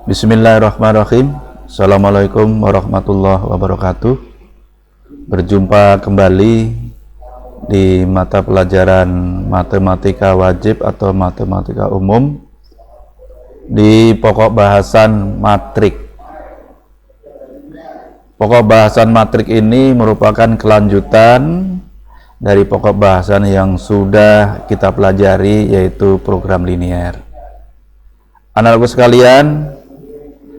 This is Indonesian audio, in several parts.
Bismillahirrahmanirrahim. Assalamualaikum warahmatullahi wabarakatuh. Berjumpa kembali di mata pelajaran matematika wajib atau matematika umum di pokok bahasan matrik. Pokok bahasan matrik ini merupakan kelanjutan dari pokok bahasan yang sudah kita pelajari, yaitu program linier. Anak-anakku sekalian,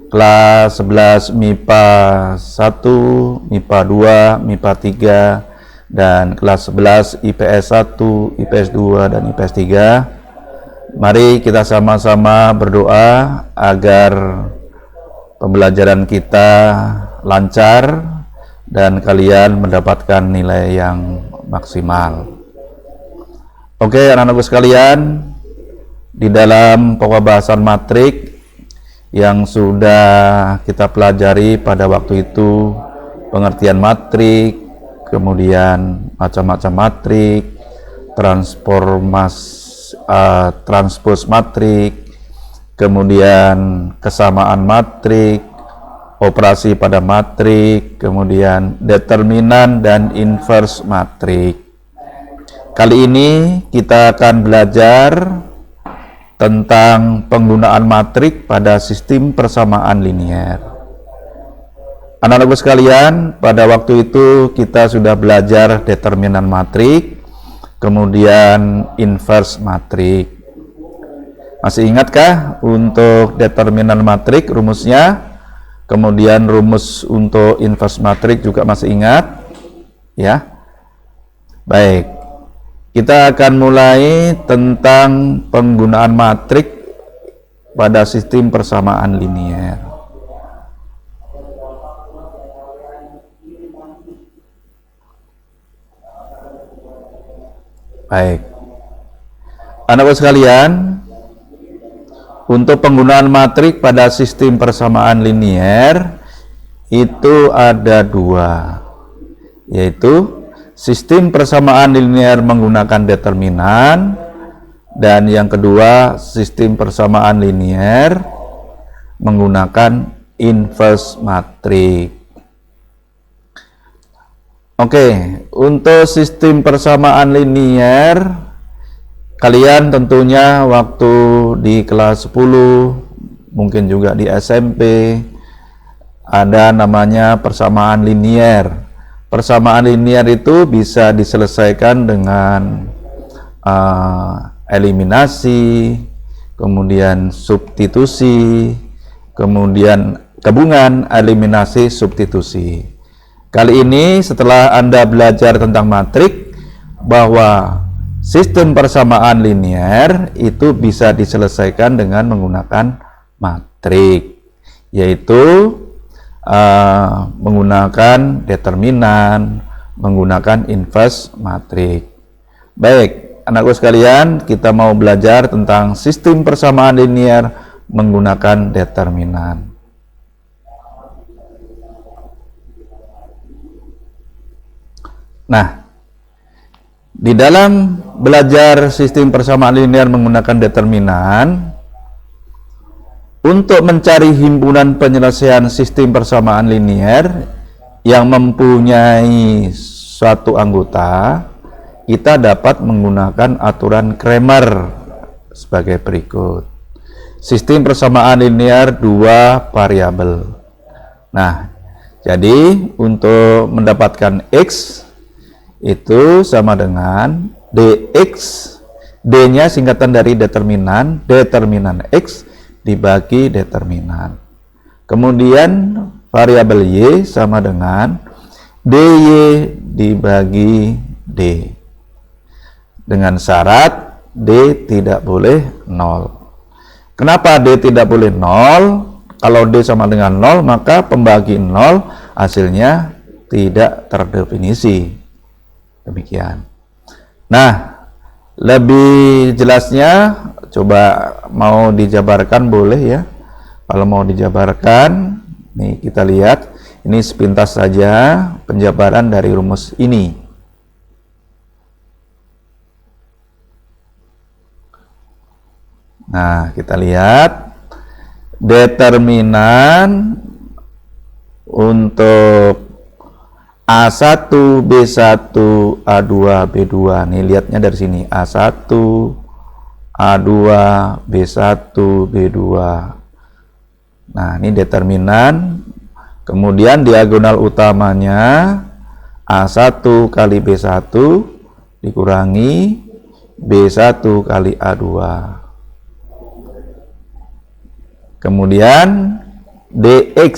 kelas 11 MIPA 1, MIPA 2, MIPA 3, dan kelas 11 IPS 1, IPS 2, dan IPS 3. Mari kita sama-sama berdoa agar pembelajaran kita lancar dan kalian mendapatkan nilai yang maksimal. Oke, anak-anakku sekalian, di dalam pokok bahasan matrik yang sudah kita pelajari pada waktu itu, pengertian matrik, kemudian macam-macam matrik, transpos matrik, kemudian kesamaan matrik, operasi pada matrik, kemudian determinan dan inverse matrik. Kali ini kita akan belajar tentang penggunaan matrik pada sistem persamaan linier. Anak-anakku sekalian, pada waktu itu kita sudah belajar determinan matrik, kemudian inverse matrik. Masih ingatkah untuk determinan matrik rumusnya? Kemudian rumus untuk inverse matrik juga masih ingat? Ya. Baik. Kita akan mulai tentang penggunaan matrik pada sistem persamaan linier. Baik. Anak-anak sekalian, untuk penggunaan matrik pada sistem persamaan linier itu ada dua, yaitu sistem persamaan linier menggunakan determinan, dan yang kedua sistem persamaan linier menggunakan inverse matrik. Oke, untuk sistem persamaan linier, kalian tentunya waktu di kelas 10, mungkin juga di SMP, ada namanya persamaan linier. Persamaan linier itu bisa diselesaikan dengan eliminasi, kemudian substitusi, kemudian gabungan eliminasi substitusi. Kali ini setelah Anda belajar tentang matrik, bahwa sistem persamaan linier itu bisa diselesaikan dengan menggunakan matrik, yaitu menggunakan determinan, menggunakan inverse matrik. Baik, anakku sekalian, kita mau belajar tentang sistem persamaan linier menggunakan determinan. Nah, di dalam belajar sistem persamaan linier menggunakan determinan, untuk mencari himpunan penyelesaian sistem persamaan linier yang mempunyai suatu anggota, kita dapat menggunakan aturan Cramer sebagai berikut. Sistem persamaan linier dua variabel. Nah, jadi untuk mendapatkan X itu sama dengan dx, d-nya singkatan dari determinan X dibagi determinan. Kemudian variabel y sama dengan dy dibagi d, dengan syarat d tidak boleh 0. Kenapa d tidak boleh 0? Kalau d sama dengan 0, maka pembagi 0 hasilnya tidak terdefinisi. Demikian. Nah, lebih jelasnya coba mau dijabarkan boleh ya. Kalau mau dijabarkan, nih kita lihat, ini sepintas saja penjabaran dari rumus ini. Nah, kita lihat determinan untuk A1, B1, A2, B2. Nih lihatnya dari sini. A1, A2, B1, B2. Nah, ini determinan. Kemudian diagonal utamanya A1 kali B1 dikurangi B1 kali A2. Kemudian dx.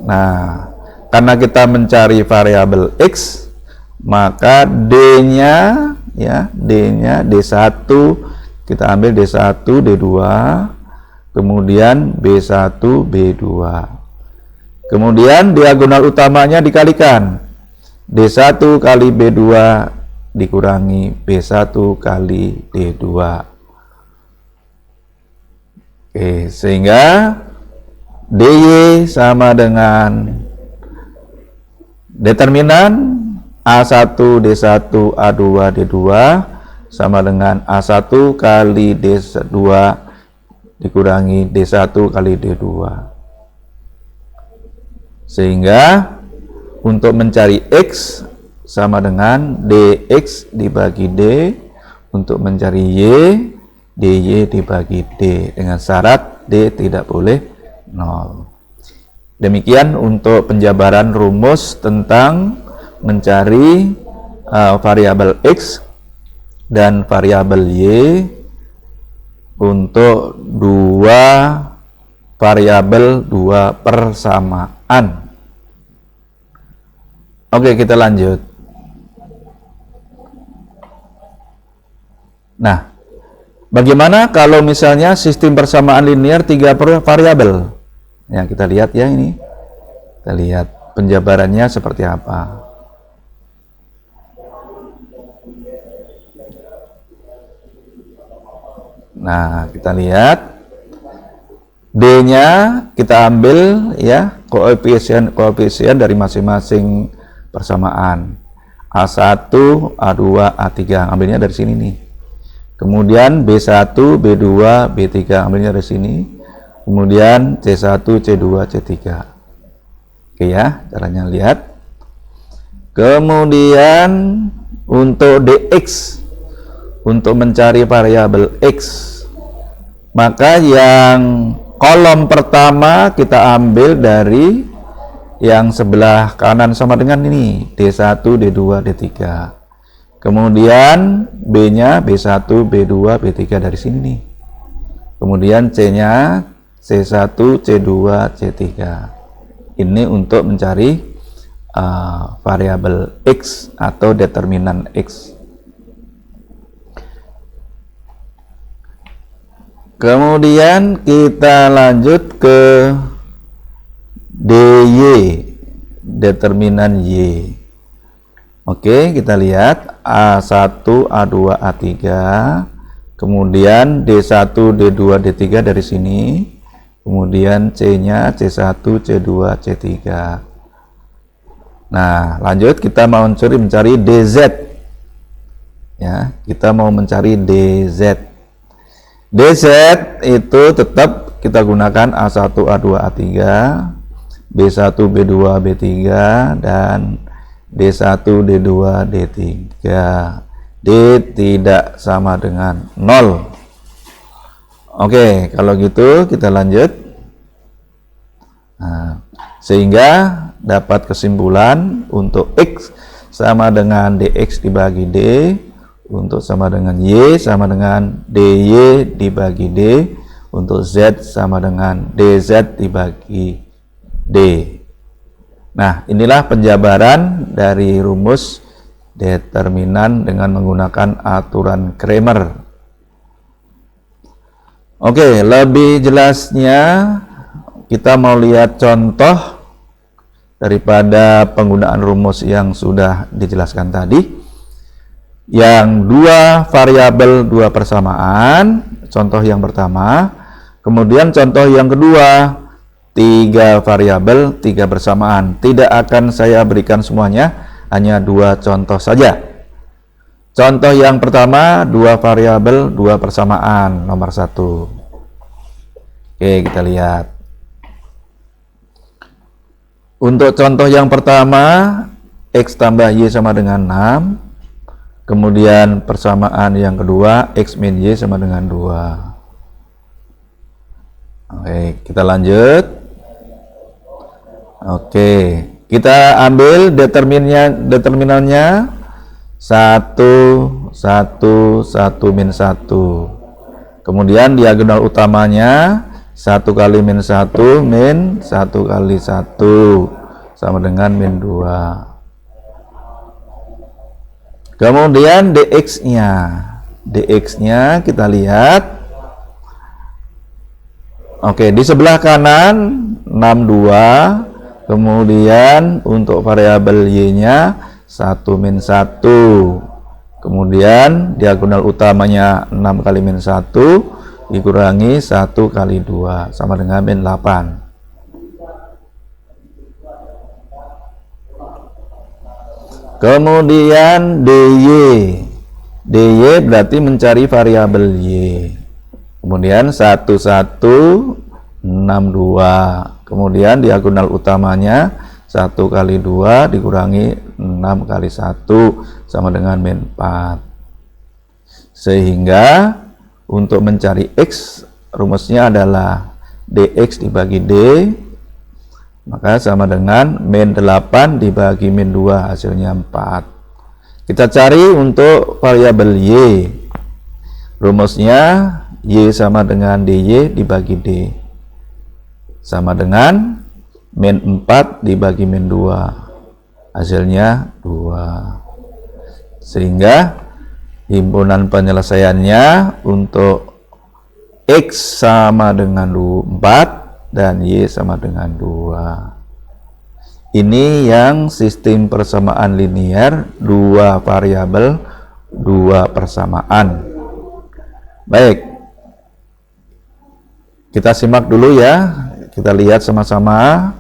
Nah, karena kita mencari variabel x, maka d-nya D1 kita ambil D1 D2, kemudian B1 B2. Kemudian diagonal utamanya dikalikan. D1 kali B2 dikurangi B1 kali D2. Oke, sehingga DY sama dengan determinan A1 D1 A2 D2 sama dengan A1 kali D2 dikurangi D1 kali D2. Sehingga untuk mencari X sama dengan DX dibagi D, untuk mencari Y, DY dibagi D, dengan syarat D tidak boleh 0. Demikian untuk penjabaran rumus tentang mencari variabel X dan variabel Y untuk dua variabel, dua persamaan. Oke, kita lanjut. Nah, bagaimana kalau misalnya sistem persamaan linear 3 variabel? Ya, kita lihat ya ini. Kita lihat penjabarannya seperti apa. Nah, kita lihat D-nya kita ambil ya koefisien dari masing-masing persamaan. A1, A2, A3 ambilnya dari sini nih. Kemudian B1, B2, B3 ambilnya dari sini. Kemudian C1, C2, C3. Oke ya, caranya lihat. Kemudian untuk dx, untuk mencari variabel x, maka yang kolom pertama kita ambil dari yang sebelah kanan sama dengan ini, D1, D2, D3. Kemudian B-nya B1, B2, B3 dari sini nih. Kemudian C-nya C1, C2, C3. Ini untuk mencari variabel X atau determinan X. Kemudian kita lanjut ke DY, determinan Y. Oke, kita lihat A1, A2, A3. Kemudian D1, D2, D3 dari sini. Kemudian C-nya C1, C2, C3. Nah, lanjut kita mau mencari DZ. Ya, kita mau mencari DZ. DZ itu tetap kita gunakan A1, A2, A3, B1, B2, B3, dan D1, D2, D3. D tidak sama dengan 0. Oke, kalau gitu kita lanjut. Nah, sehingga dapat kesimpulan untuk X sama dengan DX dibagi D, untuk sama dengan Y sama dengan DY dibagi D, untuk Z sama dengan DZ dibagi D. Nah, inilah penjabaran dari rumus determinan dengan menggunakan aturan Cramer. Oke, lebih jelasnya kita mau lihat contoh daripada penggunaan rumus yang sudah dijelaskan tadi. Yang dua variabel, dua persamaan, contoh yang pertama. Kemudian contoh yang kedua, 3 variabel, 3 persamaan. Tidak akan saya berikan semuanya, hanya 2 contoh saja. Contoh yang pertama, 2 variabel, 2 persamaan, nomor 1. Oke, kita lihat. Untuk contoh yang pertama, X tambah Y sama dengan 6. Kemudian persamaan yang kedua, X min Y sama dengan 2. Oke, kita lanjut. Oke, kita ambil determinannya 1, 1, 1, min 1. Kemudian diagonal utamanya 1 kali min 1 min 1 kali 1 sama dengan min 2. Kemudian dx-nya kita lihat. Oke, di sebelah kanan 62. Kemudian untuk variabel y-nya 1 min 1. Kemudian diagonal utamanya 6 kali min 1 dikurangi 1 kali 2 sama dengan min 8. Kemudian dy berarti mencari variabel y. Kemudian 1, 1, 6, 2. Kemudian diagonal utamanya 1 kali 2 dikurangi 6 kali 1 sama dengan min 4. Sehingga untuk mencari x, rumusnya adalah dx dibagi d, maka sama dengan min 8 dibagi min 2, hasilnya 4. Kita cari untuk variabel y. Rumusnya y sama dengan dy dibagi d, sama dengan min 4 dibagi min 2, hasilnya 2. Sehingga himpunan penyelesaiannya untuk x sama dengan 4 dan y sama dengan 2. Ini yang sistem persamaan linear, 2 variabel, 2 persamaan. Baik, kita simak dulu ya, kita lihat sama-sama.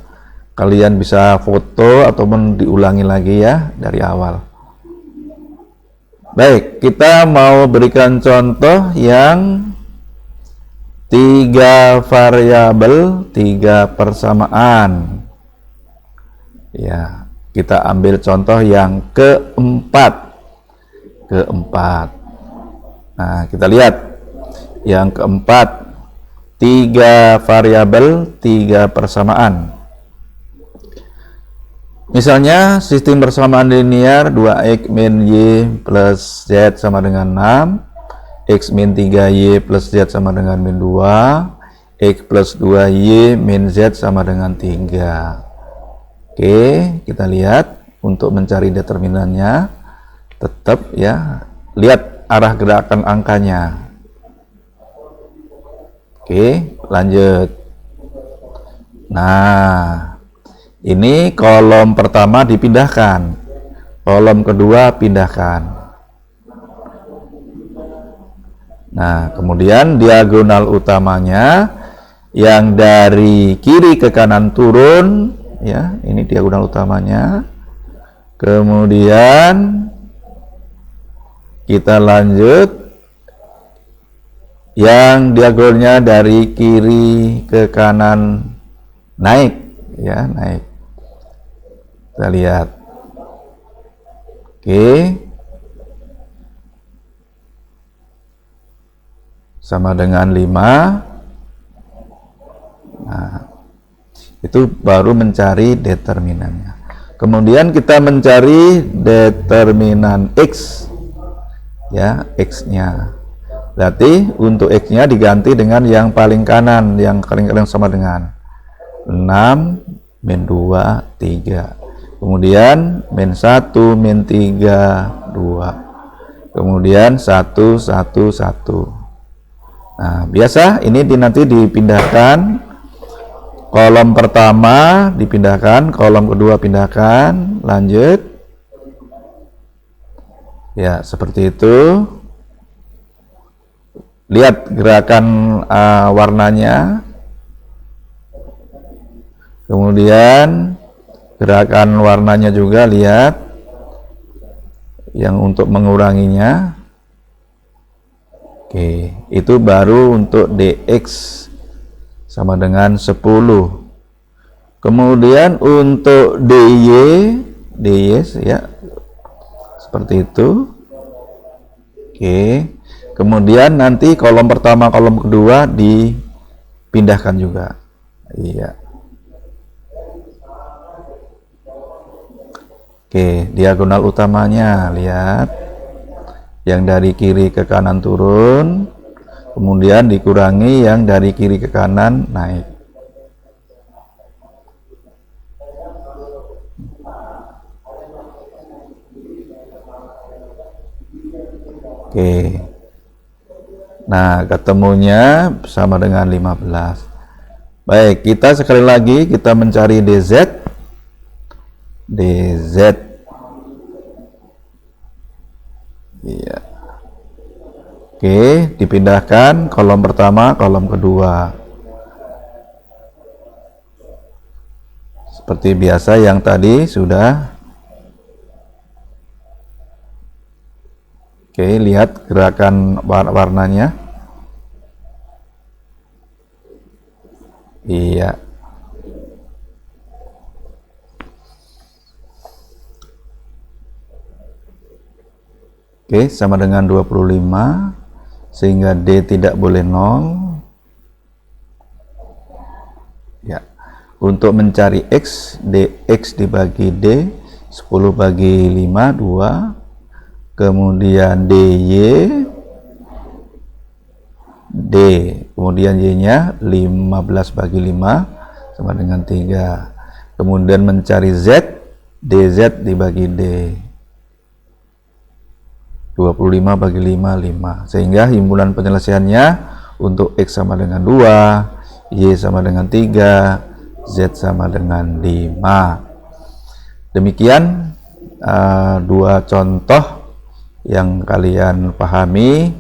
Kalian bisa foto ataupun diulangi lagi ya dari awal. Baik, kita mau berikan contoh yang 3 variabel, 3 persamaan. Ya, kita ambil contoh yang keempat. Nah, kita lihat yang keempat, 3 variabel, 3 persamaan. Misalnya sistem persamaan linear 2x min y plus z sama dengan 6, x min 3y plus z sama dengan min 2, x plus 2y min z sama dengan 3. Oke, kita lihat untuk mencari determinannya. Tetap ya, lihat arah gerakan angkanya. Oke, lanjut. Nah, ini kolom pertama dipindahkan, kolom kedua pindahkan. Nah, kemudian diagonal utamanya yang dari kiri ke kanan turun, ya, ini diagonal utamanya. Kemudian kita lanjut yang diagonalnya dari kiri ke kanan naik, ya, naik. Kita lihat. Oke. Sama dengan 5. Nah, itu baru mencari determinannya. Kemudian kita mencari determinan x. Ya, x-nya. Berarti untuk x-nya diganti dengan yang paling kanan, yang paling sama dengan 6 min 2 3. Kemudian min 1 min 3 2. Kemudian 1 1 1. Nah, biasa ini nanti dipindahkan. Kolom pertama dipindahkan, kolom kedua pindahkan. Lanjut. Ya, seperti itu. Lihat gerakan warnanya. Kemudian gerakan warnanya juga, lihat yang untuk menguranginya. Oke, itu baru untuk dx sama dengan 10. Kemudian untuk DY ya seperti itu. Oke. Kemudian nanti kolom pertama, kolom kedua dipindahkan juga. Iya. Oke, diagonal utamanya lihat. Yang dari kiri ke kanan turun, kemudian dikurangi yang dari kiri ke kanan naik. Oke. Nah, ketemunya sama dengan 15. Baik, kita sekali lagi kita mencari DZ. Iya. Oke, dipindahkan kolom pertama, kolom kedua. Seperti biasa yang tadi sudah. Oke, lihat gerakan warnanya. Iya. Oke, sama dengan 25, sehingga D tidak boleh 0. Ya. Untuk mencari X, DX dibagi D, 10 bagi 5, 2. Kemudian DY, D, kemudian Y-nya 15 bagi 5 sama dengan 3. Kemudian mencari Z, DZ dibagi D, 25 bagi 5, 5. Sehingga himpunan penyelesaiannya untuk X sama dengan 2, Y sama dengan 3, Z sama dengan 5. Demikian dua contoh yang kalian pahami,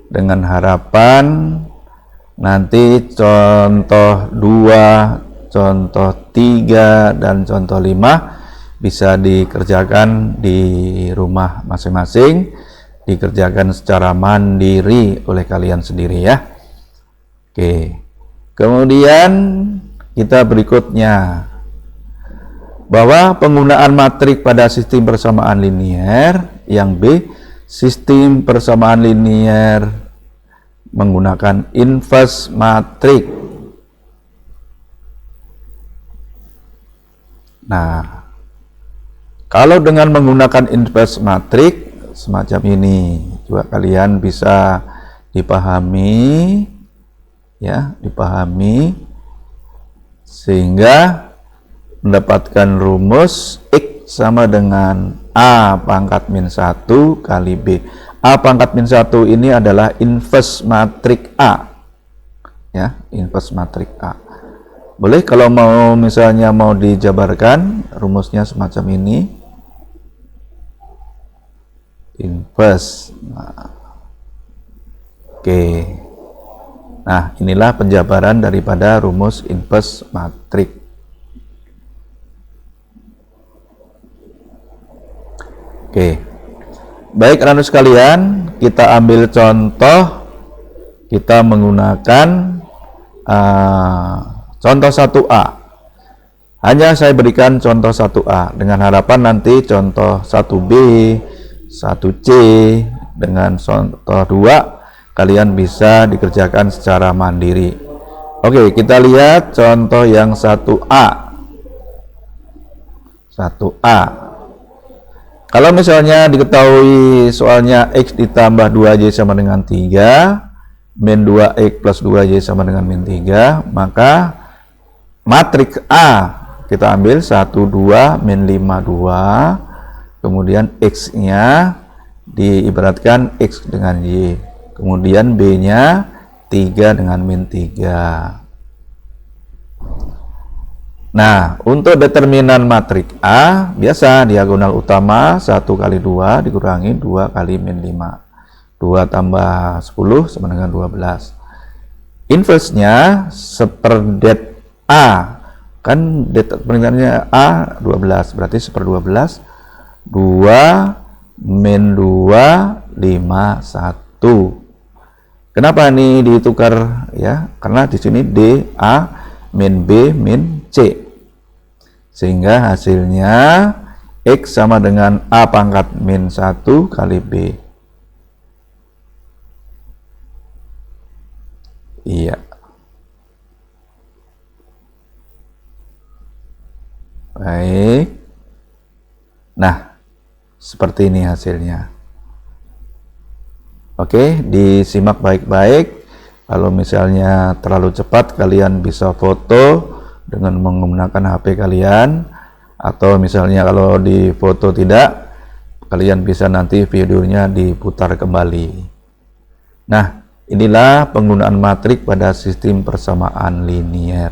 dengan harapan nanti contoh 2, contoh 3, dan contoh 5 bisa dikerjakan di rumah masing-masing, dikerjakan secara mandiri oleh kalian sendiri ya. Oke, kemudian kita berikutnya, bahwa penggunaan matrik pada sistem persamaan linier. Yang B, sistem persamaan linier menggunakan inverse matrik. Nah, kalau dengan menggunakan inverse matrik semacam ini juga kalian bisa dipahami ya, dipahami sehingga mendapatkan rumus X sama dengan A pangkat min 1 kali B. A pangkat min 1 ini adalah inverse matrik A. Ya, inverse matrik A. Boleh kalau mau misalnya mau dijabarkan rumusnya semacam ini. Inverse. Nah. Oke. Nah, inilah penjabaran daripada rumus inverse matrik. Oke, baik anak-anak sekalian, kita ambil contoh, kita menggunakan contoh 1A. Hanya saya berikan contoh 1A, dengan harapan nanti contoh 1B, 1C, dengan contoh 2, kalian bisa dikerjakan secara mandiri. Oke, kita lihat contoh yang 1A. 1A. Kalau misalnya diketahui soalnya X ditambah 2Y sama dengan 3, min 2X plus 2Y sama dengan min 3, maka matriks A kita ambil 1, 2, min 5, 2, kemudian X-nya diibaratkan X dengan Y, kemudian B-nya 3 dengan min 3. Nah, untuk determinan matrik A, biasa diagonal utama 1 kali 2 dikurangi 2 kali min 5. 2 tambah 10 sama dengan 12. Inverse-nya seperdet A. Kan determinannya A 12, berarti seper 12. 2 min 2, 5, 1. Kenapa ini ditukar ya? Karena di sini D A min B min C. Sehingga hasilnya X sama dengan A pangkat min 1 kali B. Iya. Baik. Nah, seperti ini hasilnya. Oke, disimak baik-baik. Kalau misalnya terlalu cepat, kalian bisa foto dengan menggunakan HP kalian, atau misalnya kalau di foto tidak, kalian bisa nanti videonya diputar kembali. Nah, inilah penggunaan matrik pada sistem persamaan linier.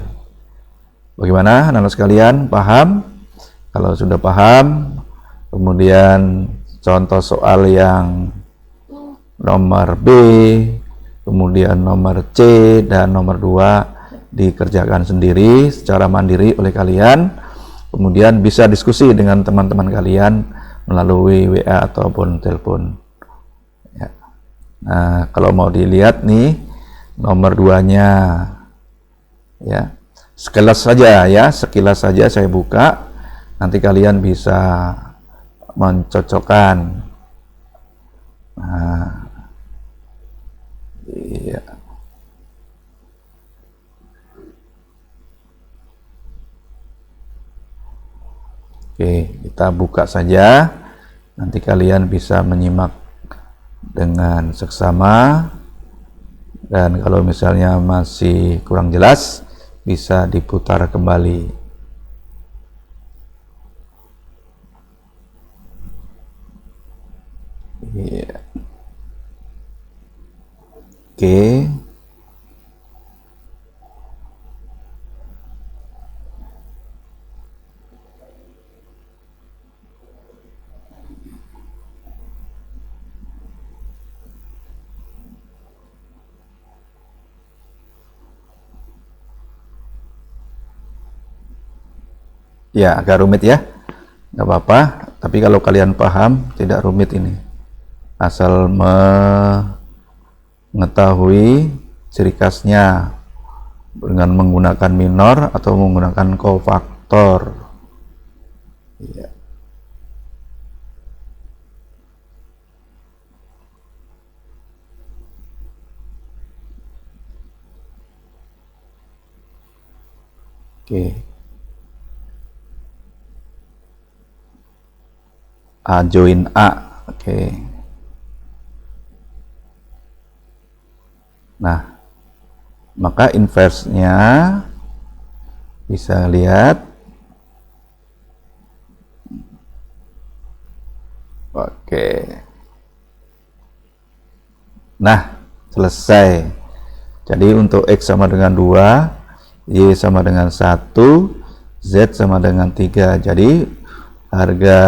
Bagaimana anak-anak sekalian, paham? Kalau sudah paham, kemudian contoh soal yang nomor B, kemudian nomor C, dan nomor 2 dikerjakan sendiri secara mandiri oleh kalian. Kemudian bisa diskusi dengan teman-teman kalian melalui WA ataupun telepon ya. Nah, kalau mau dilihat nih nomor 2-nya ya, sekilas saja ya, sekilas saja saya buka, nanti kalian bisa mencocokkan. Nah, iya. Oke, kita buka saja. Nanti kalian bisa menyimak dengan seksama. Dan kalau misalnya masih kurang jelas, bisa diputar kembali. Iya. Oke. Ya, agak rumit ya, nggak apa-apa. Tapi kalau kalian paham, tidak rumit ini. Asal mengetahui ciri khasnya dengan menggunakan minor atau menggunakan kofaktor. Ya. Oke. A join A. Oke. Nah, maka inverse-nya bisa lihat. Oke. Nah, selesai. Jadi untuk X sama dengan 2, Y sama dengan 1, Z sama dengan 3. Jadi harga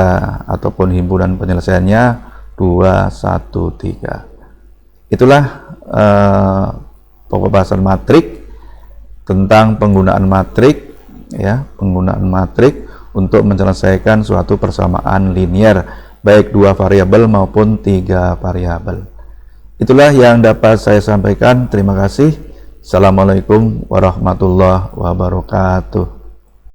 ataupun himpunan penyelesaiannya 2, 1, 3. Itulah pokok bahasan matrik, tentang penggunaan matrik ya, penggunaan matrik untuk menyelesaikan suatu persamaan linier, baik 2 variabel maupun 3 variabel. Itulah yang dapat saya sampaikan. Terima kasih. Assalamualaikum warahmatullahi wabarakatuh.